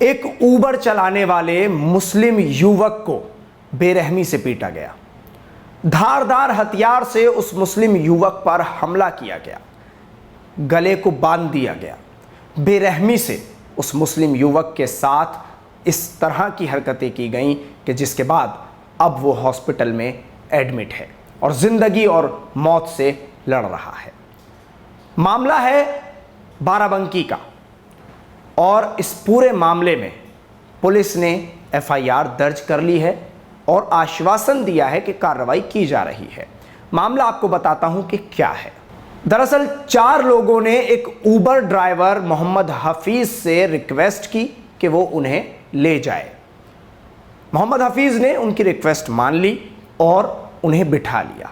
एक ऊबर चलाने वाले मुस्लिम युवक को बेरहमी से पीटा गया। धारदार हथियार से उस मुस्लिम युवक पर हमला किया गया, गले को बांध दिया गया। बेरहमी से उस मुस्लिम युवक के साथ इस तरह की हरकतें की गईं कि जिसके बाद अब वो हॉस्पिटल में एडमिट है और ज़िंदगी और मौत से लड़ रहा है। मामला है बाराबंकी का और इस पूरे मामले में पुलिस ने एफआईआर दर्ज कर ली है और आश्वासन दिया है कि कार्रवाई की जा रही है। मामला आपको बताता हूं कि क्या है। दरअसल 4 लोगों ने एक ऊबर ड्राइवर मोहम्मद हफीज से रिक्वेस्ट की कि वो उन्हें ले जाए। मोहम्मद हफीज ने उनकी रिक्वेस्ट मान ली और उन्हें बिठा लिया।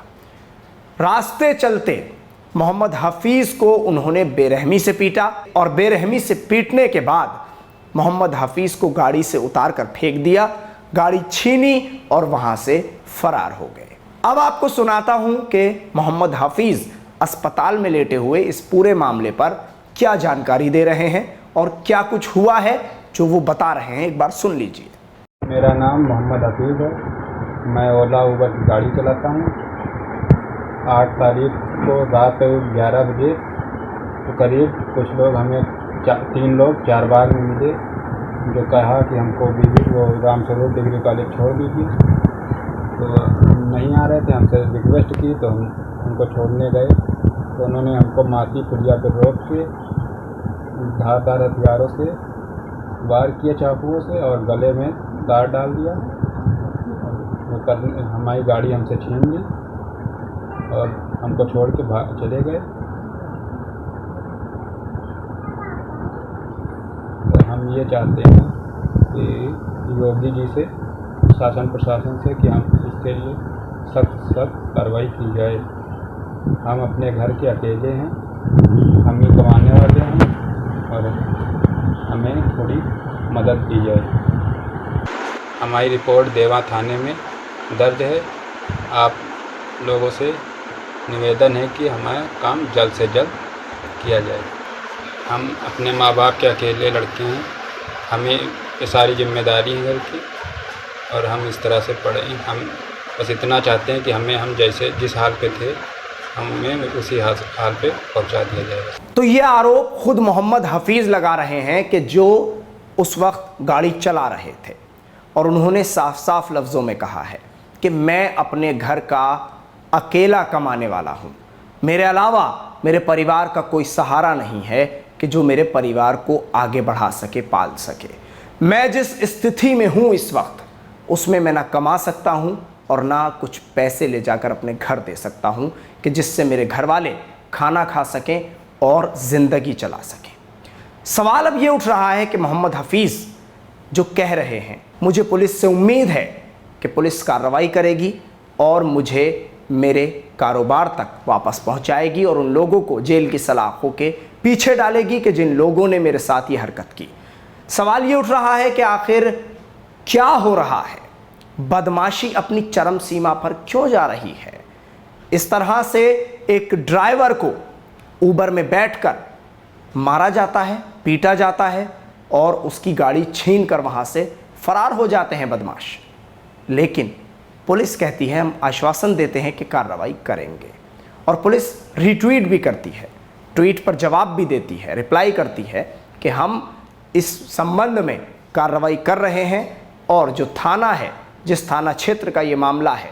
रास्ते चलते मोहम्मद हफीज को उन्होंने बेरहमी से पीटा और बेरहमी से पीटने के बाद मोहम्मद हफीज को गाड़ी से उतार कर फेंक दिया, गाड़ी छीनी और वहां से फरार हो गए। अब आपको सुनाता हूं कि मोहम्मद हफीज अस्पताल में लेटे हुए इस पूरे मामले पर क्या जानकारी दे रहे हैं और क्या कुछ हुआ है जो वो बता रहे हैं। एक बार सुन लीजिए। मेरा नाम मोहम्मद हफीज है। मैं ओला ऊबर की गाड़ी चलाता हूँ। 8 तारीख को रात 11 बजे तो करीब कुछ लोग हमें 3 लोग चारबाग में मिले, जो कहा कि हमको वो राम स्वरूप डिग्री कॉलेज छोड़ दीजिए। तो नहीं आ रहे थे, हमसे रिक्वेस्ट की तो हम उनको छोड़ने गए तो उन्होंने हमको माती पुलिया पर रोक के धारदार हथियारों से वार किए, चाकुओं से, और गले में तार डाल दिया। हमारी गाड़ी हमसे छीन ली और हमको छोड़ के चले गए। तो हम ये चाहते हैं कि योगी जी से, शासन प्रशासन से, कि हम इसके लिए सख्त कार्रवाई की जाए। हम अपने घर के अकेले हैं, हम ही कमाने वाले हैं और हमें थोड़ी मदद की जाए। हमारी रिपोर्ट देवा थाने में दर्ज है। आप लोगों से निवेदन है कि हमारा काम जल्द से जल्द किया जाए। हम अपने माँ बाप के अकेले लड़के हैं, हमें ये सारी जिम्मेदारी है घर की और हम इस तरह से पढ़े। हम बस इतना चाहते हैं कि हम जैसे जिस हाल पे थे हमें उसी हाल पे पहुंचा दिया जाए। तो ये आरोप खुद मोहम्मद हफीज लगा रहे हैं कि जो उस वक्त गाड़ी चला रहे थे और उन्होंने साफ साफ लफ्ज़ों में कहा है कि मैं अपने घर का अकेला कमाने वाला हूँ, मेरे अलावा मेरे परिवार का कोई सहारा नहीं है कि जो मेरे परिवार को आगे बढ़ा सके, पाल सके। मैं जिस स्थिति में हूँ इस वक्त, उसमें मैं ना कमा सकता हूँ और ना कुछ पैसे ले जाकर अपने घर दे सकता हूँ कि जिससे मेरे घर वाले खाना खा सकें और ज़िंदगी चला सकें। सवाल अब ये उठ रहा है कि मोहम्मद हफीज़ जो कह रहे हैं, मुझे पुलिस से उम्मीद है कि पुलिस कार्रवाई करेगी और मुझे मेरे कारोबार तक वापस पहुंचाएगी और उन लोगों को जेल की सलाखों के पीछे डालेगी कि जिन लोगों ने मेरे साथ ये हरकत की। सवाल ये उठ रहा है कि आखिर क्या हो रहा है, बदमाशी अपनी चरम सीमा पर क्यों जा रही है। इस तरह से एक ड्राइवर को ऊबर में बैठकर मारा जाता है, पीटा जाता है और उसकी गाड़ी छीन कर वहाँ से फरार हो जाते हैं बदमाश। लेकिन पुलिस कहती है, हम आश्वासन देते हैं कि कार्रवाई करेंगे, और पुलिस रीट्वीट भी करती है, ट्वीट पर जवाब भी देती है, रिप्लाई करती है कि हम इस संबंध में कार्रवाई कर रहे हैं और जो थाना है, जिस थाना क्षेत्र का ये मामला है,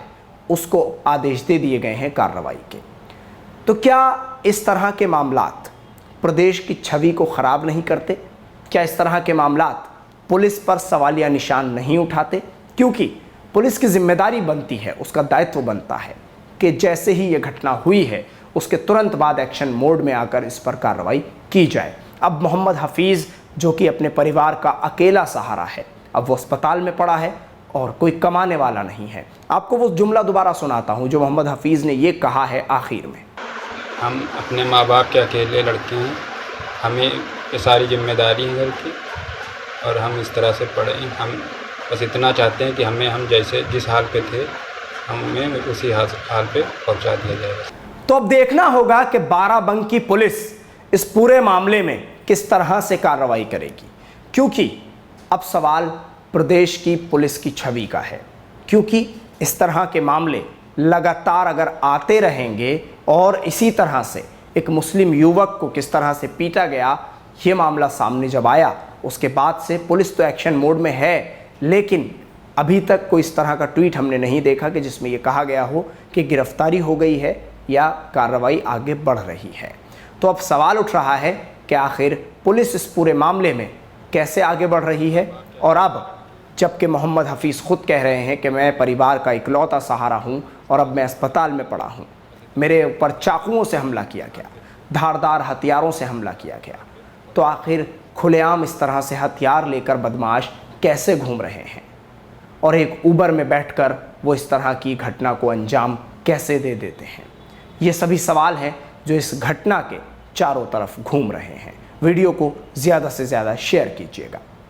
उसको आदेश दे दिए गए हैं कार्रवाई के। तो क्या इस तरह के मामलात प्रदेश की छवि को ख़राब नहीं करते? क्या इस तरह के मामलात पुलिस पर सवालिया निशान नहीं उठाते? क्योंकि पुलिस की जिम्मेदारी बनती है, उसका दायित्व बनता है कि जैसे ही ये घटना हुई है उसके तुरंत बाद एक्शन मोड में आकर इस पर कार्रवाई की जाए। अब मोहम्मद हफीज़ जो कि अपने परिवार का अकेला सहारा है, अब वो अस्पताल में पड़ा है और कोई कमाने वाला नहीं है। आपको वो जुमला दोबारा सुनाता हूँ जो मोहम्मद हफीज़ ने ये कहा है आखिर में। हम अपने माँ बाप के अकेले लड़के हैं, हमें ये सारी जिम्मेदारी है घर की और हम इस तरह से पढ़े। हम बस इतना चाहते हैं कि हम जैसे जिस हाल पे थे हमें उसी हाल पे पहुंचा दिया जाएगा। तो अब देखना होगा कि बाराबंकी पुलिस इस पूरे मामले में किस तरह से कार्रवाई करेगी, क्योंकि अब सवाल प्रदेश की पुलिस की छवि का है, क्योंकि इस तरह के मामले लगातार अगर आते रहेंगे और इसी तरह से एक मुस्लिम युवक को किस तरह से पीटा गया, ये मामला सामने जब आया, उसके बाद से पुलिस तो एक्शन मोड में है, लेकिन अभी तक कोई इस तरह का ट्वीट हमने नहीं देखा कि जिसमें ये कहा गया हो कि गिरफ्तारी हो गई है या कार्रवाई आगे बढ़ रही है। तो अब सवाल उठ रहा है कि आखिर पुलिस इस पूरे मामले में कैसे आगे बढ़ रही है। और अब जबकि मोहम्मद हफीज़ खुद कह रहे हैं कि मैं परिवार का इकलौता सहारा हूं और अब मैं अस्पताल में पड़ा हूं, मेरे ऊपर चाकुओं से हमला किया गया, धारदार हथियारों से हमला किया गया, तो आखिर खुलेआम इस तरह से हथियार लेकर बदमाश कैसे घूम रहे हैं और एक उबर में बैठकर वो इस तरह की घटना को अंजाम कैसे दे देते हैं। ये सभी सवाल हैं जो इस घटना के चारों तरफ घूम रहे हैं। वीडियो को ज़्यादा से ज़्यादा शेयर कीजिएगा।